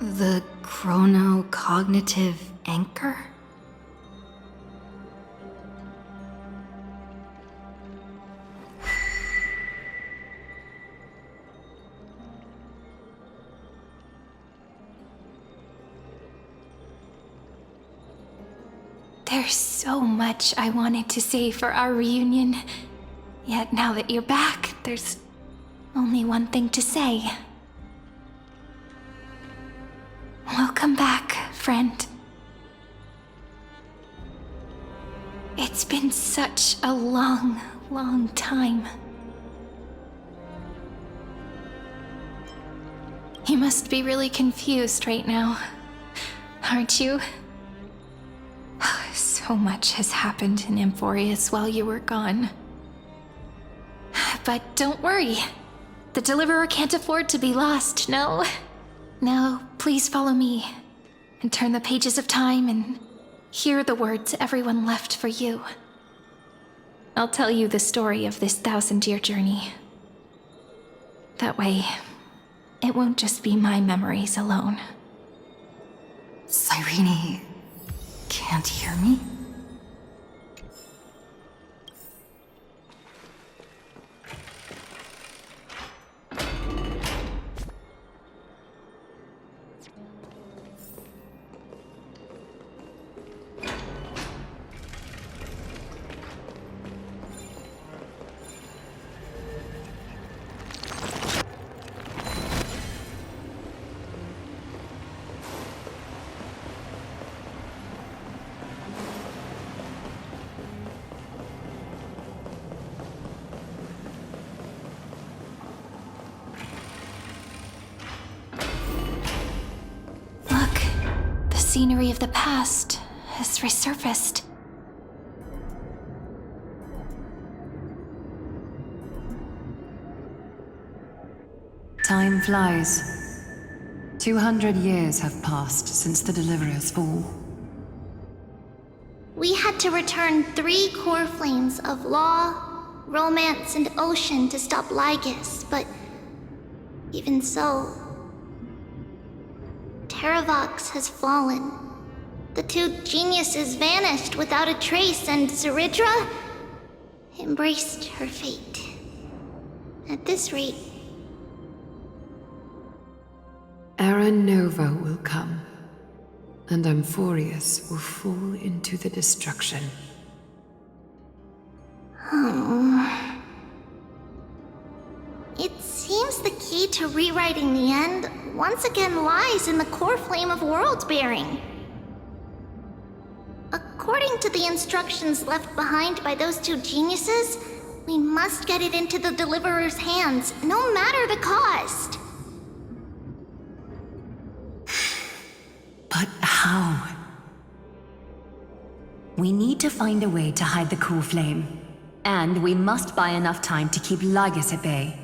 The chronocognitive anchor? There's so much I wanted to say for our reunion. Yet now that you're back, there's only one thing to say. Welcome back, friend. It's been such a long, long time. You must be really confused right now, aren't you? So much has happened in Amphorius while you were gone. But don't worry. The Deliverer can't afford to be lost, no? Now, please follow me and turn the pages of time and hear the words everyone left for you. I'll tell you the story of this 1,000-year journey. That way, it won't just be my memories alone. Cyrene can't hear me? Scenery of the past has resurfaced. Time flies. 200 years have passed since the Deliverer's fall. We had to return 3 core flames of law, romance, and ocean to stop Lygus, but even so, Terravox has fallen. The 2 geniuses vanished without a trace, and Zeridra embraced her fate. At this rate, Era Nova will come, and Amphorius will fall into the destruction. It seems the key to rewriting the end once again lies in the core flame of world-bearing. According to the instructions left behind by those 2 geniuses, we must get it into the Deliverer's hands, no matter the cost. But how? We need to find a way to hide the core flame. And we must buy enough time to keep Lygus at bay.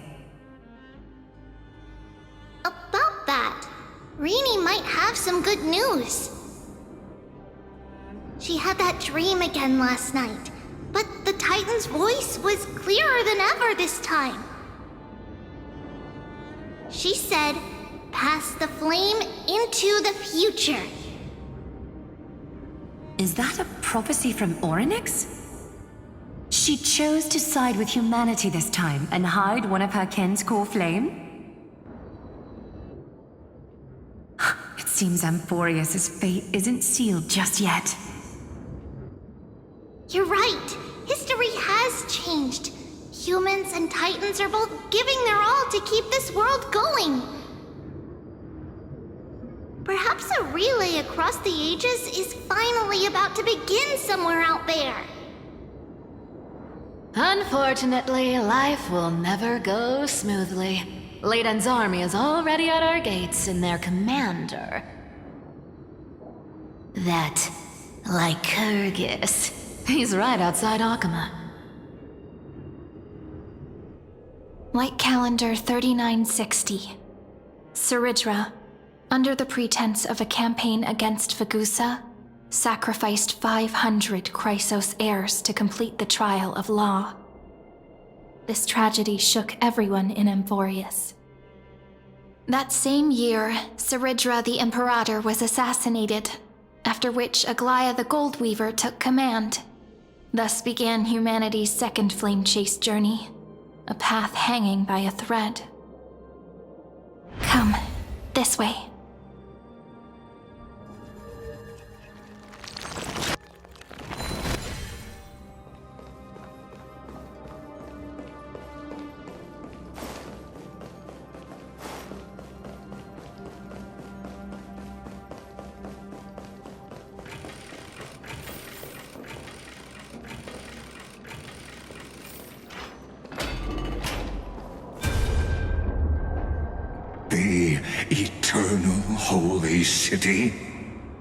About that, Rini might have some good news. She had that dream again last night, but the Titan's voice was clearer than ever this time. She said, "Pass the flame into the future." Is that a prophecy from Orynyx? She chose to side with humanity this time and hide one of her kin's core flame? It seems Amphorius' fate isn't sealed just yet. You're right. History has changed. Humans and Titans are both giving their all to keep this world going. Perhaps a relay across the ages is finally about to begin somewhere out there. Unfortunately, life will never go smoothly. Leiden's army is already at our gates, and their commander... that Lycurgus. He's right outside Akama. Light calendar 3960. Zeridra, under the pretense of a campaign against Vagusa, sacrificed 500 Chrysos heirs to complete the trial of law. This tragedy shook everyone in Amphorius. That same year, Seridra the Imperator was assassinated, after which Aglaia the Goldweaver took command. Thus began humanity's second flame chase journey, a path hanging by a thread. Come, this way. The eternal holy city?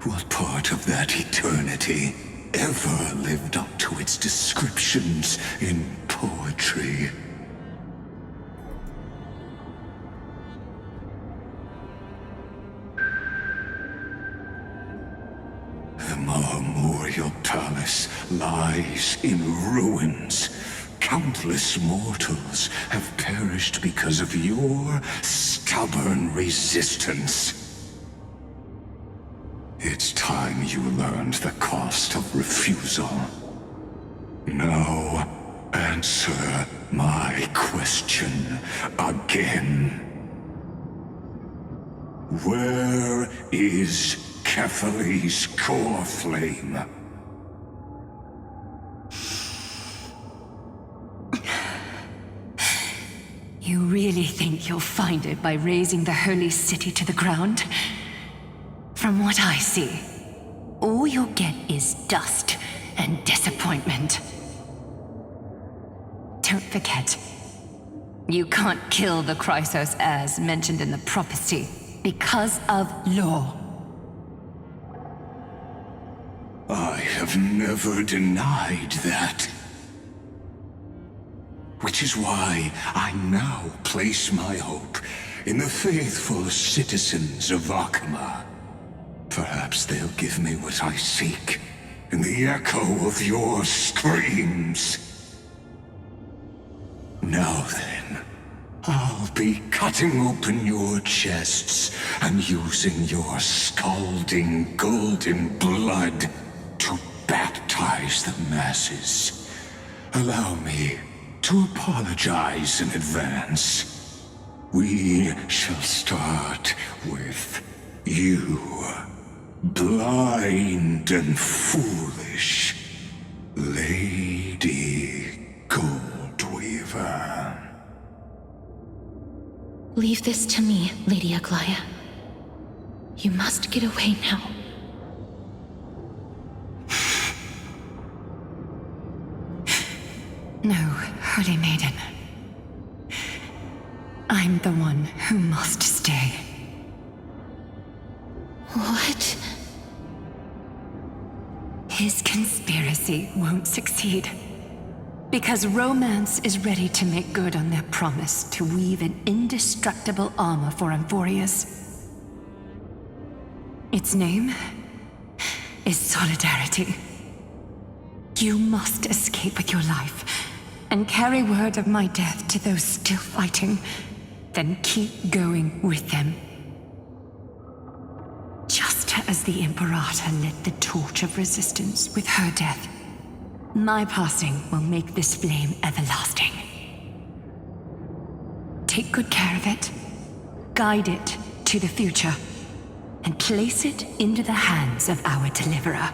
What part of that eternity ever lived up to its descriptions in poetry? The Marmorial Palace lies in ruins. Countless mortals have perished because of your stubborn resistance. It's time you learned the cost of refusal. Now, answer my question again. Where is Kefali's core flame? You really think you'll find it by razing the holy city to the ground? From what I see, all you'll get is dust and disappointment. Don't forget, you can't kill the Chrysos as mentioned in the prophecy because of law. I have never denied that. Which is why I now place my hope in the faithful citizens of Akama. Perhaps they'll give me what I seek in the echo of your screams. Now then, I'll be cutting open your chests and using your scalding golden blood to baptize the masses. Allow me to apologize in advance. We shall start with you, blind and foolish Lady Goldweaver. Leave this to me, Lady Aglaia. You must get away now. No, Holy Maiden. I'm the one who must stay. What? His conspiracy won't succeed. Because Romance is ready to make good on their promise to weave an indestructible armor for Amphorius. Its name is Solidarity. You must escape with your life and carry word of my death to those still fighting, then keep going with them. Just as the Imperator lit the torch of resistance with her death, my passing will make this flame everlasting. Take good care of it, guide it to the future, and place it into the hands of our deliverer.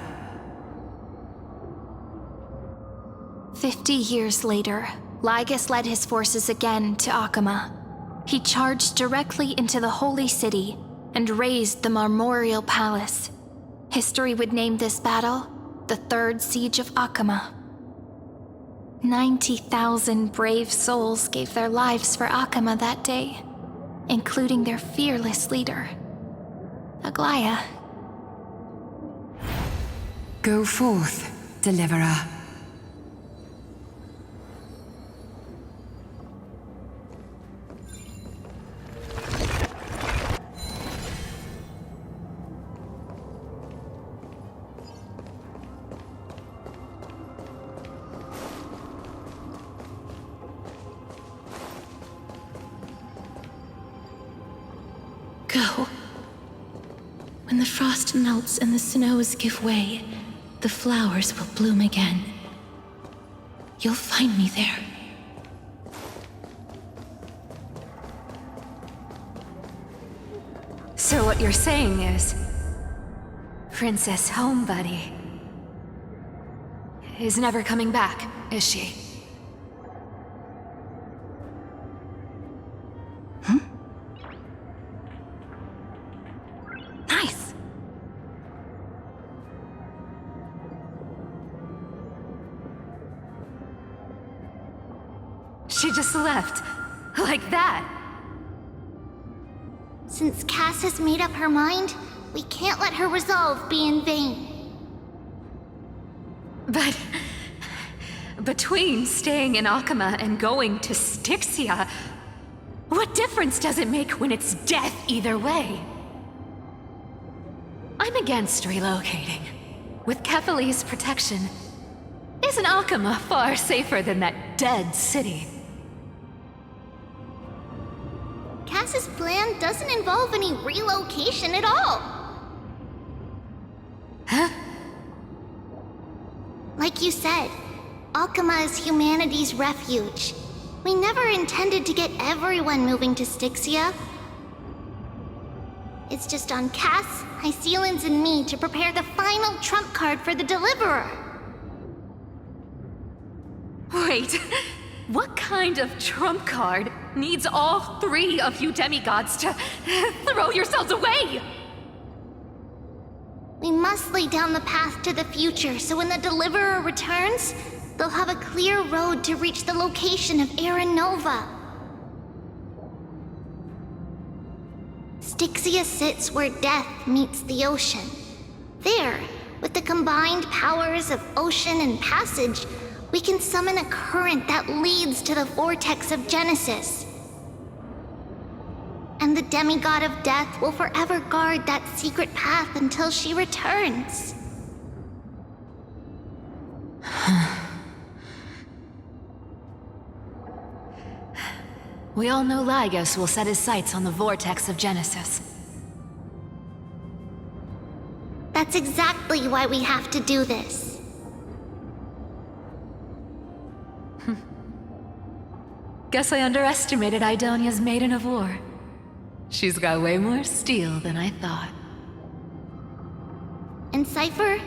50 years later, Lygus led his forces again to Akama. He charged directly into the Holy City and razed the Marmorial Palace. History would name this battle the Third Siege of Akama. 90,000 brave souls gave their lives for Akama that day, including their fearless leader, Aglaia. Go forth, deliverer. Go. When the frost melts and the snows give way, the flowers will bloom again. You'll find me there. So what you're saying is, Princess Homebuddy is never coming back, is she? Nice. She just left, like that. Since Cass has made up her mind, we can't let her resolve be in vain. But between staying in Akama and going to Styxia, what difference does it make when it's death either way? I'm against relocating. With Kefali's protection, isn't Akama far safer than that dead city? Cass's plan doesn't involve any relocation at all. Huh? Like you said, Akama is humanity's refuge. We never intended to get everyone moving to Styxia. It's just on Cass, Hycealans, and me to prepare the final trump card for the Deliverer. Wait, what kind of trump card needs all three of you demigods to throw yourselves away? We must lay down the path to the future so when the Deliverer returns, they'll have a clear road to reach the location of Aaron Nova. Styxia sits where death meets the ocean. There, with the combined powers of ocean and passage, we can summon a current that leads to the vortex of Genesis. And the demigod of death will forever guard that secret path until she returns. We all know Lygos will set his sights on the vortex of Genesis. That's exactly why we have to do this. Guess I underestimated Idonia's Maiden of War. She's got way more steel than I thought. And Zephyr,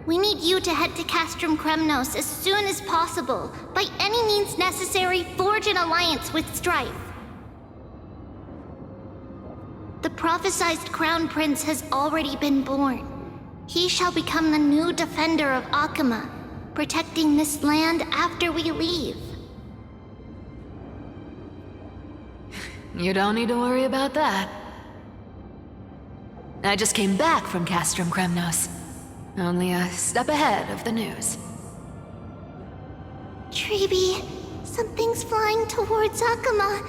we need you to head to Castrum Kremnos as soon as possible. By any means necessary, forge an alliance with Strife. The prophesized Crown Prince has already been born. He shall become the new defender of Akama, protecting this land after we leave. You don't need to worry about that. I just came back from Castrum Kremnos. Only a step ahead of the news. Treeby, something's flying towards Akama,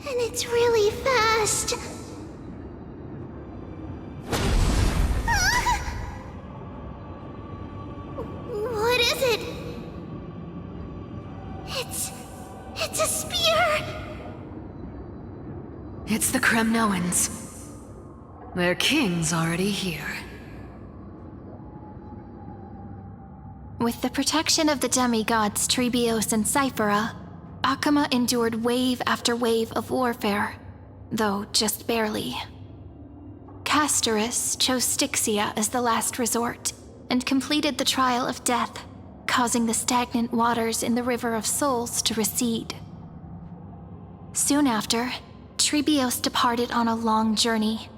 and it's really fast. What is it? It's a spear! It's the Kremnoans. Their king's already here. With the protection of the demigods Trebios and Cyphera, Akama endured wave after wave of warfare, though just barely. Castorus chose Styxia as the last resort, and completed the trial of death, causing the stagnant waters in the River of Souls to recede. Soon after, Trebios departed on a long journey.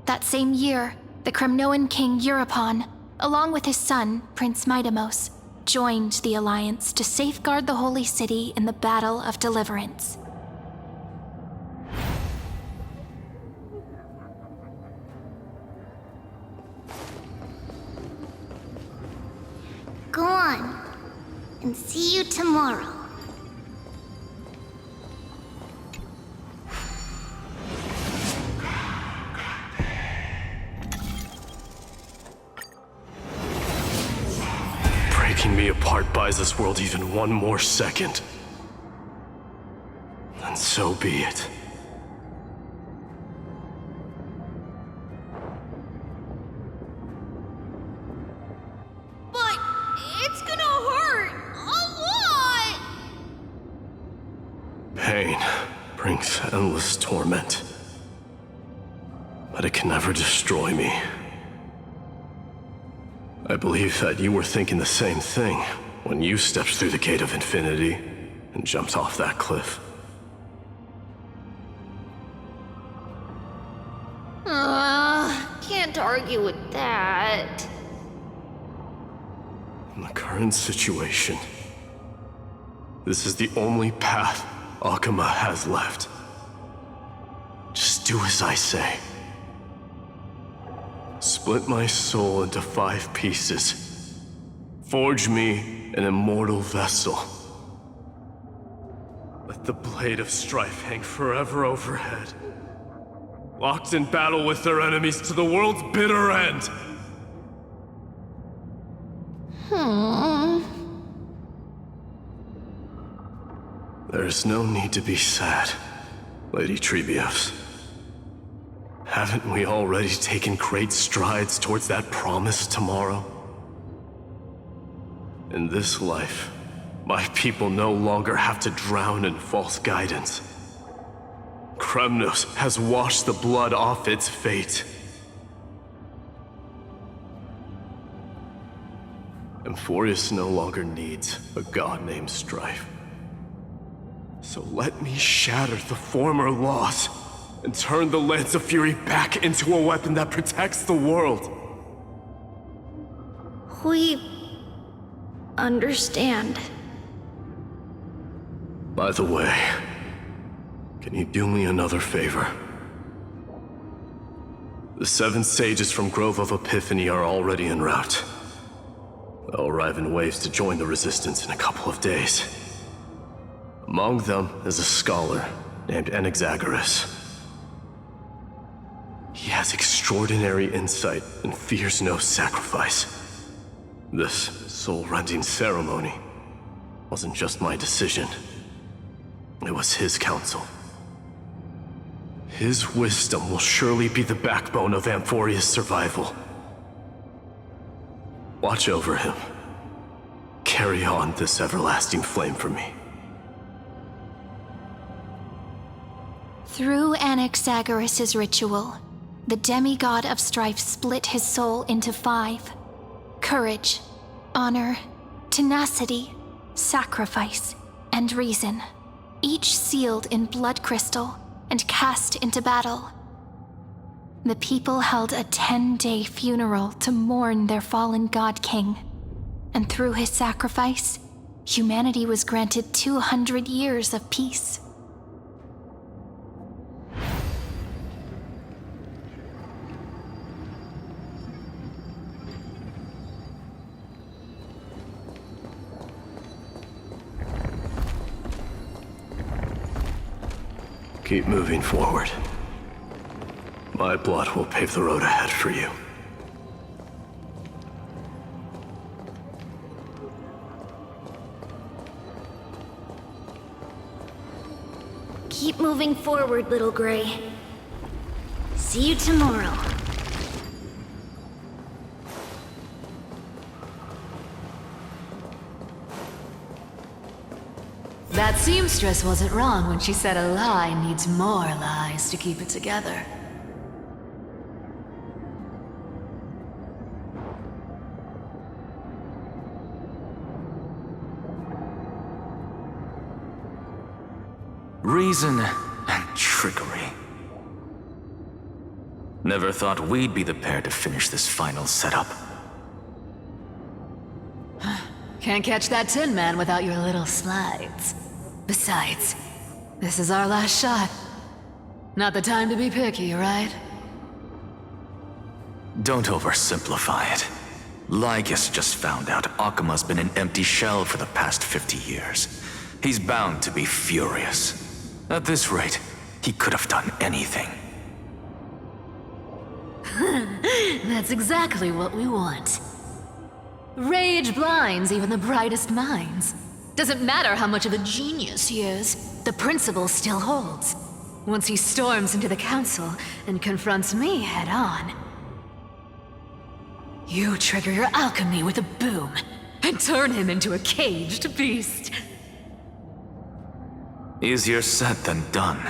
That same year, the Kremnoan king Euripon, along with his son, Prince Midamos, joined the alliance to safeguard the holy city in the Battle of Deliverance. Go on, and see you tomorrow. Breaking me apart buys this world even one more second. And so be it. pain brings endless torment, but it can never destroy me. I believe that you were thinking the same thing when you stepped through the gate of infinity and jumped off that cliff. Can't argue with that. In the current situation, this is the only path Akuma has left. Just do as I say. Split my soul into 5 pieces. Forge me an immortal vessel. Let the blade of strife hang forever overhead. Locked in battle with their enemies to the world's bitter end. There's no need to be sad, Lady Treebios. Haven't we already taken great strides towards that promised tomorrow? In this life, my people no longer have to drown in false guidance. Kremnos has washed the blood off its fate. Emphorius no longer needs a god named Strife. So let me shatter the former laws and turn the Lance of Fury back into a weapon that protects the world. We understand. By the way, can you do me another favor? The 7 sages from Grove of Epiphany are already en route. They'll arrive in waves to join the Resistance in a couple of days. Among them is a scholar named Anaxagoras. He has extraordinary insight and fears no sacrifice. This soul-rending ceremony wasn't just my decision. It was his counsel. His wisdom will surely be the backbone of Amphoria's survival. Watch over him. Carry on this everlasting flame for me. Through Anaxagoras' ritual, the demigod of strife split his soul into 5. Courage, honor, tenacity, sacrifice, and reason. Each sealed in blood crystal and cast into battle. The people held a 10-day funeral to mourn their fallen god king. And through his sacrifice, humanity was granted 200 years of peace. Keep moving forward. My blood will pave the road ahead for you. Keep moving forward, Little Gray. See you tomorrow. That seamstress wasn't wrong when she said a lie needs more lies to keep it together. Reason and trickery. Never thought we'd be the pair to finish this final setup. Can't catch that Tin Man without your little slides. Besides, this is our last shot. Not the time to be picky, right? Don't oversimplify it. Lygus just found out Akuma's been an empty shell for the past 50 years. He's bound to be furious. At this rate, he could have done anything. That's exactly what we want. Rage blinds even the brightest minds. Doesn't matter how much of a genius he is, the principle still holds. Once he storms into the council and confronts me head on. You trigger your alchemy with a boom and turn him into a caged beast. Easier said than done.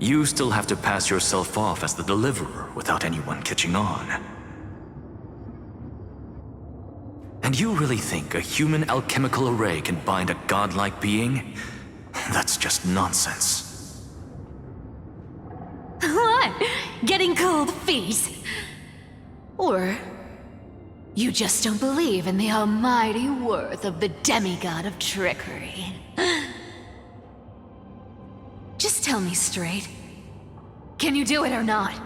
You still have to pass yourself off as the Deliverer without anyone catching on. And you really think a human alchemical array can bind a godlike being? That's just nonsense. What? Getting cold feet? Or you just don't believe in the almighty worth of the demigod of trickery? Just tell me straight. Can you do it or not?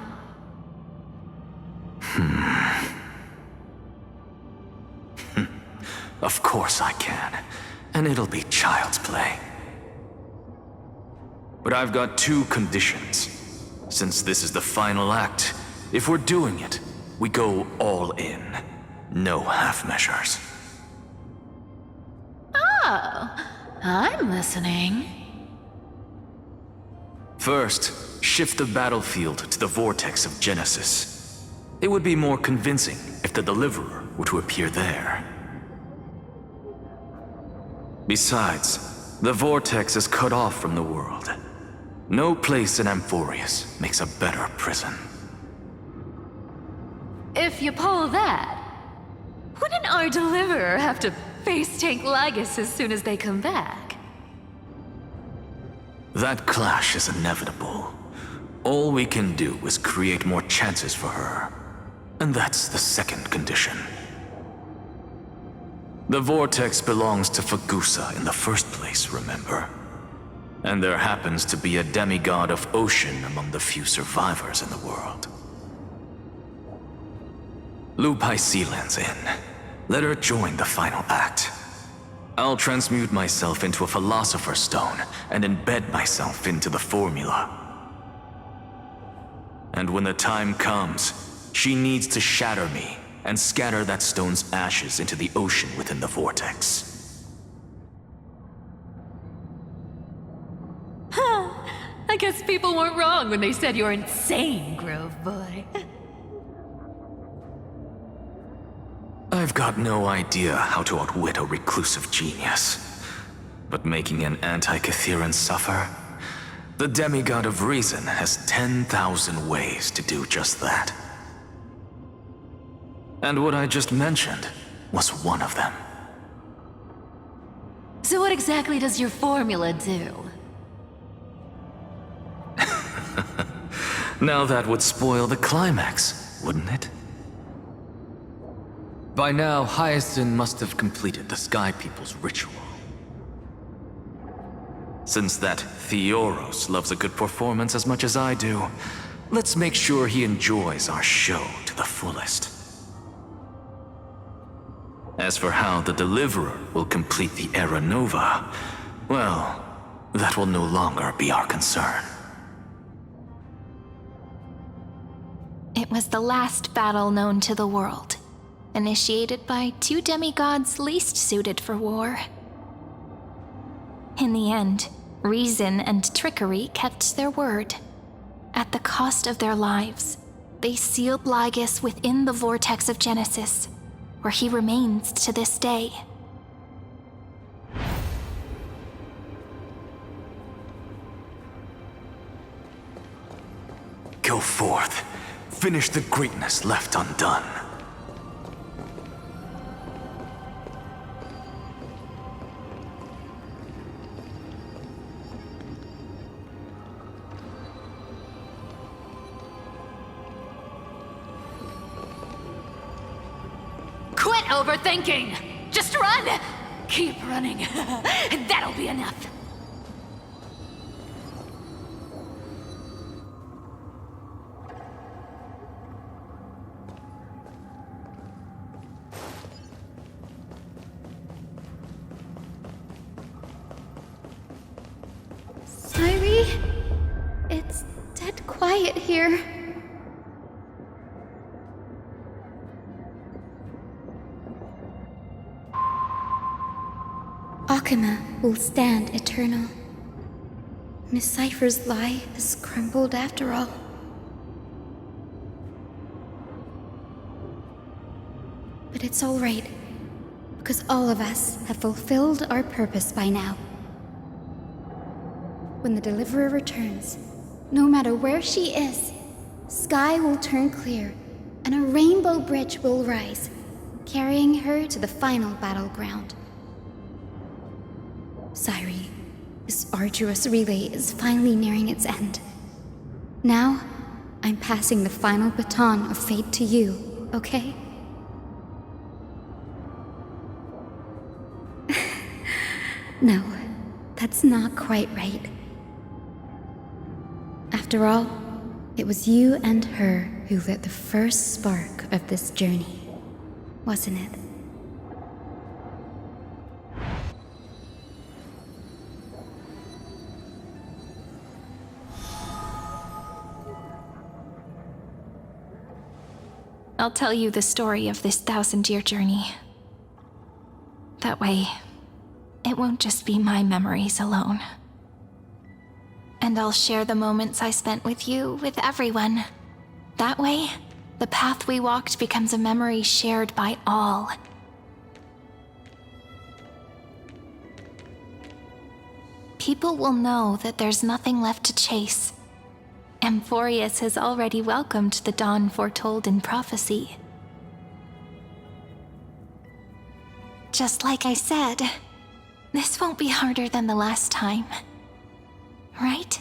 Of course I can. And it'll be child's play. But I've got two conditions. Since this is the final act, if we're doing it, we go all in. No half measures. Oh, I'm listening. First, shift the battlefield to the vortex of Genesis. It would be more convincing if the Deliverer were to appear there. Besides, the vortex is cut off from the world. No place in Amphorius makes a better prison. If you pull that, wouldn't our Deliverer have to face tank Lygus as soon as they come back? That clash is inevitable. All we can do is create more chances for her. And that's the second condition. The vortex belongs to Fagusa in the first place, remember? And there happens to be a demigod of ocean among the few survivors in the world. Lupai Sealand's in. Let her join the final act. I'll transmute myself into a Philosopher's Stone and embed myself into the formula. And when the time comes, she needs to shatter me and scatter that stone's ashes into the ocean within the vortex. I guess people weren't wrong when they said you're insane, Grove Boy. I've got no idea how to outwit a reclusive genius. But making an anti-Catheran suffer? The demigod of reason has 10,000 ways to do just that. And what I just mentioned was one of them. So what exactly does your formula do? Now that would spoil the climax, wouldn't it? By now, Hyacinth must have completed the Sky People's ritual. Since that Theoros loves a good performance as much as I do, let's make sure he enjoys our show to the fullest. As for how the Deliverer will complete the Era Nova, well, that will no longer be our concern. It was the last battle known to the world, initiated by two demigods least suited for war. In the end, reason and trickery kept their word. At the cost of their lives, they sealed Lygus within the vortex of Genesis, where he remains to this day. Go forth. Finish the greatness left undone. Quit overthinking! Just run! Keep running, and that'll be enough. Sairi? It's dead quiet here. Akama will stand eternal. Miss Cypher's lie has crumbled after all. But it's all right, because all of us have fulfilled our purpose by now. When the Deliverer returns, no matter where she is, sky will turn clear and a rainbow bridge will rise, carrying her to the final battleground. Sairi, this arduous relay is finally nearing its end. Now, I'm passing the final baton of fate to you, okay? No, that's not quite right. After all, it was you and her who lit the first spark of this journey, wasn't it? I'll tell you the story of this 1,000-year journey. That way, it won't just be my memories alone. And I'll share the moments I spent with you with everyone. That way, the path we walked becomes a memory shared by all. People will know that there's nothing left to chase. Amphorius has already welcomed the dawn foretold in prophecy. Just like I said, this won't be harder than the last time. Right?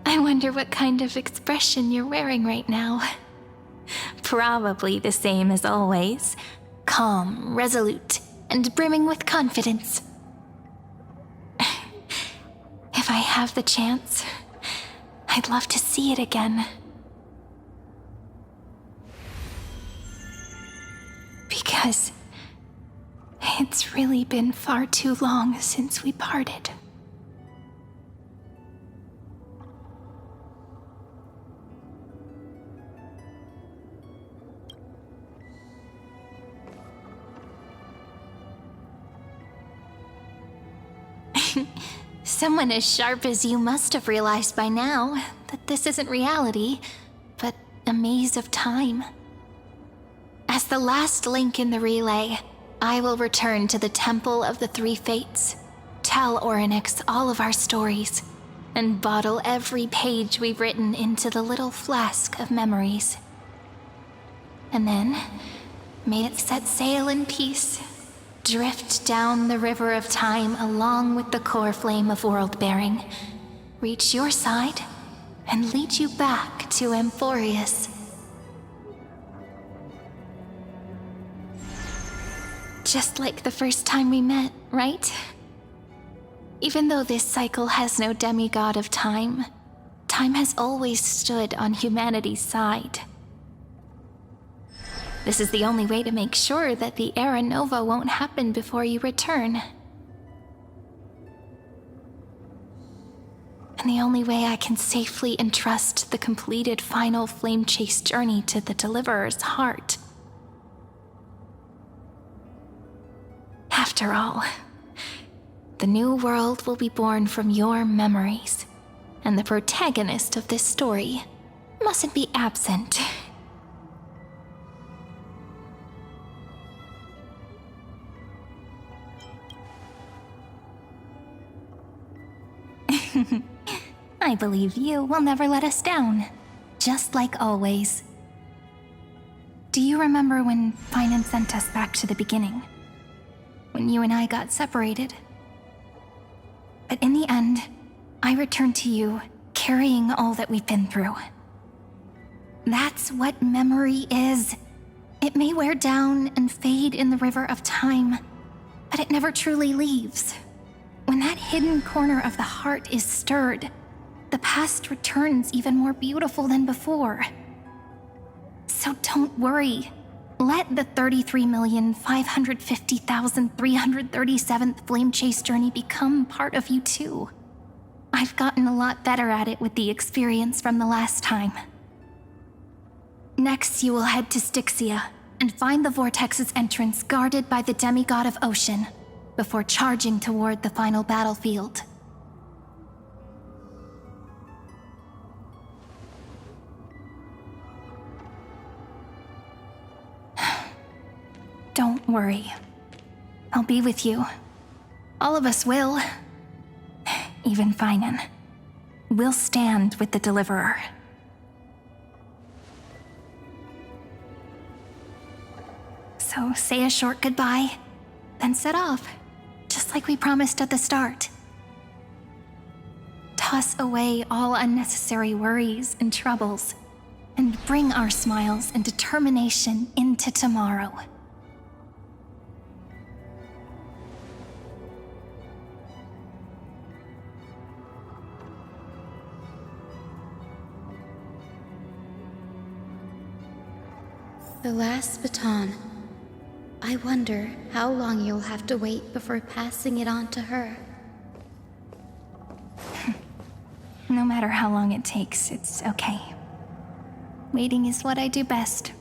I wonder what kind of expression you're wearing right now. Probably the same as always. Calm, resolute, and brimming with confidence. If I have the chance, I'd love to see it again. Because it's really been far too long since we parted. Someone as sharp as you must have realized by now that this isn't reality, but a maze of time. As the last link in the relay, I will return to the Temple of the Three Fates, tell Orynyx all of our stories, and bottle every page we've written into the little flask of memories. And then, may it set sail in peace. Drift down the river of time along with the core flame of world-bearing. Reach your side and lead you back to Amphorius. Just like the first time we met, right? Even though this cycle has no demigod of time, time has always stood on humanity's side. This is the only way to make sure that the Era Nova won't happen before you return. And the only way I can safely entrust the completed final flame chase journey to the Deliverer's heart. After all, the new world will be born from your memories, and the protagonist of this story mustn't be absent. I believe you will never let us down, just like always. Do you remember when Finan sent us back to the beginning? When you and I got separated? But in the end, I returned to you, carrying all that we've been through. That's what memory is. It may wear down and fade in the river of time, but it never truly leaves. When that hidden corner of the heart is stirred, the past returns even more beautiful than before. So don't worry. Let the 33,550,337th Flame Chase journey become part of you too. I've gotten a lot better at it with the experience from the last time. Next, you will head to Styxia and find the Vortex's entrance guarded by the demigod of Ocean, before charging toward the final battlefield. worry. I'll be with you. All of us will. Even Finan. We'll stand with the Deliverer. So say a short goodbye, then set off, just like we promised at the start. Toss away all unnecessary worries and troubles, and bring our smiles and determination into tomorrow. The last baton. I wonder how long you'll have to wait before passing it on to her. No matter how long it takes, it's okay. Waiting is what I do best.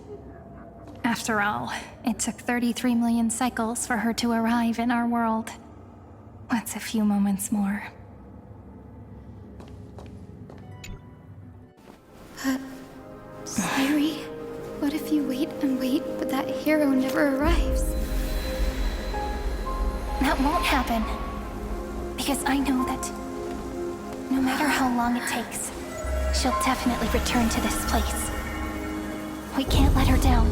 After all, it took 33 million cycles for her to arrive in our world. What's a few moments more? But, Sayuri, what if you wait and wait, but that hero never arrives? That won't happen. Because I know that no matter how long it takes, she'll definitely return to this place. We can't let her down.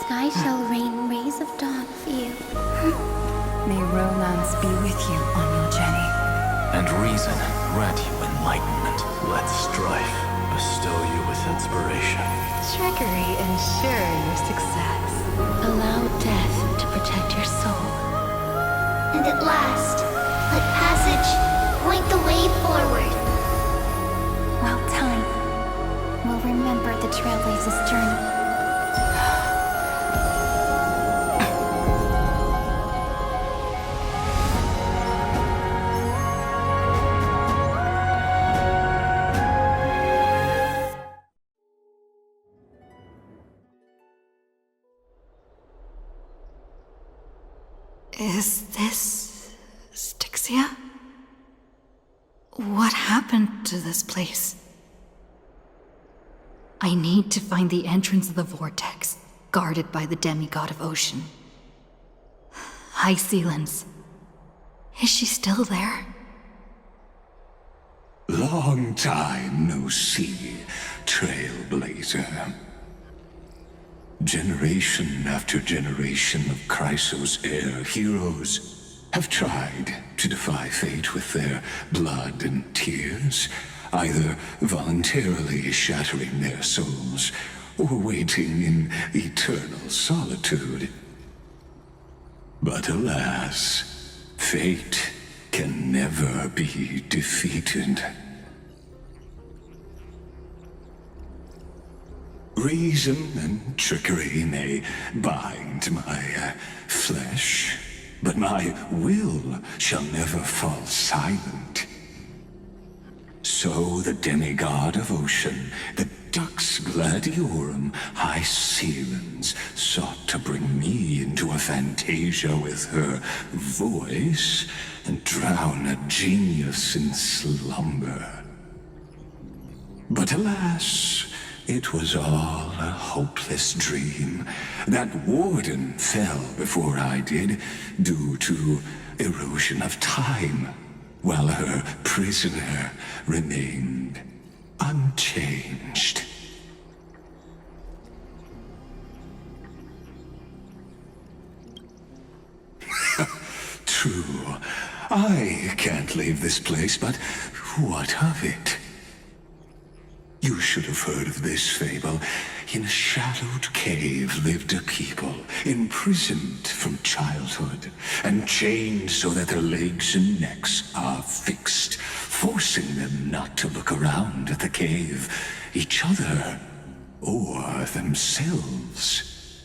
Sky shall rain rays of dawn for you. May romance be with you on your journey. And reason grant you enlightenment. Let strife bestow you with inspiration. Trickery ensure your success. Allow death to protect your soul. And at last, let passage point the way forward. Well, time will remember the Trailblaze's journey. Is this Styxia? What happened to this place? I need to find the entrance of the vortex, guarded by the demigod of ocean. High Sealens. Is she still there? Long time no see, Trailblazer. Generation after generation of Chrysos heir heroes have tried to defy fate with their blood and tears, either voluntarily shattering their souls or waiting in eternal solitude. But alas, fate can never be defeated. Reason and trickery may bind my flesh, but my will shall never fall silent. So the demigod of ocean, the Dux Gladiorum, High Sealens, sought to bring me into a fantasia with her voice and drown a genius in slumber. But alas, it was all a hopeless dream. That warden fell before I did, due to erosion of time, while her prisoner remained unchanged. True, I can't leave this place, but what of it? You should have heard of this fable. In a shadowed cave lived a people, imprisoned from childhood, and chained so that their legs and necks are fixed, forcing them not to look around at the cave, each other, or themselves.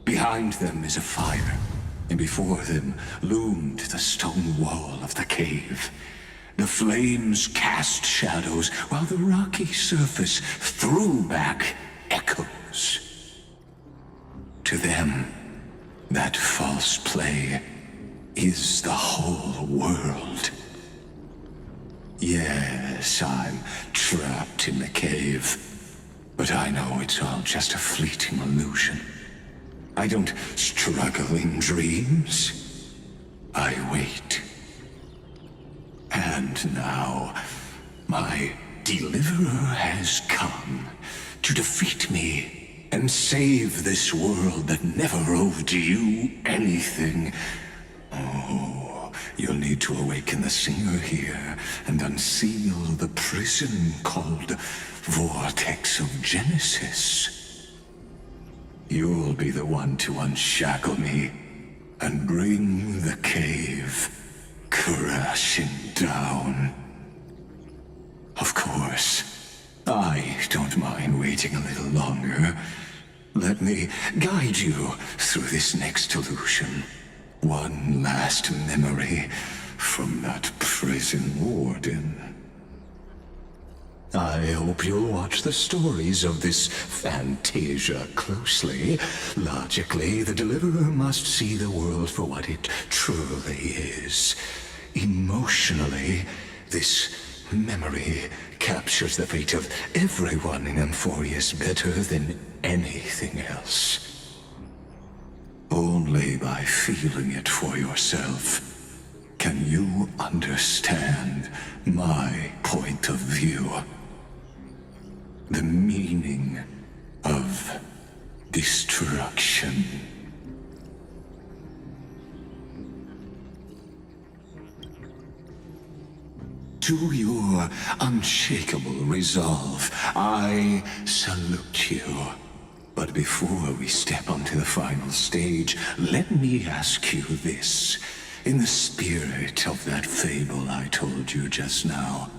Behind them is a fire, and before them loomed the stone wall of the cave. The flames cast shadows, while the rocky surface threw back echoes. to them, that false play is the whole world. Yes, I'm trapped in the cave, but I know it's all just a fleeting illusion. I don't struggle in dreams. I wait. And now, my deliverer has come to defeat me and save this world that never owed you anything. Oh, you'll need to awaken the singer here and unseal the prison called Vortex of Genesis. You'll be the one to unshackle me and bring the cave crashing down. Of course, I don't mind waiting a little longer. Let me guide you through this next illusion. One last memory from that prison warden. I hope you'll watch the stories of this Fantasia closely. Logically, the Deliverer must see the world for what it truly is. Emotionally, this memory captures the fate of everyone in Emphorius better than anything else. Only by feeling it for yourself can you understand my point of view. The meaning of destruction. To your unshakable resolve, I salute you. But before we step onto the final stage, let me ask you this. In the spirit of that fable I told you just now,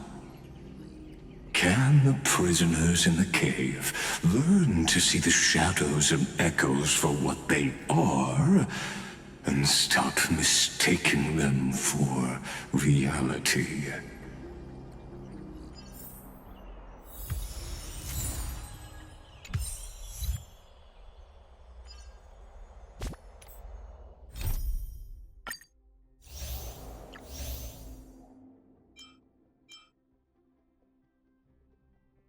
can the prisoners in the cave learn to see the shadows and echoes for what they are, and stop mistaking them for reality?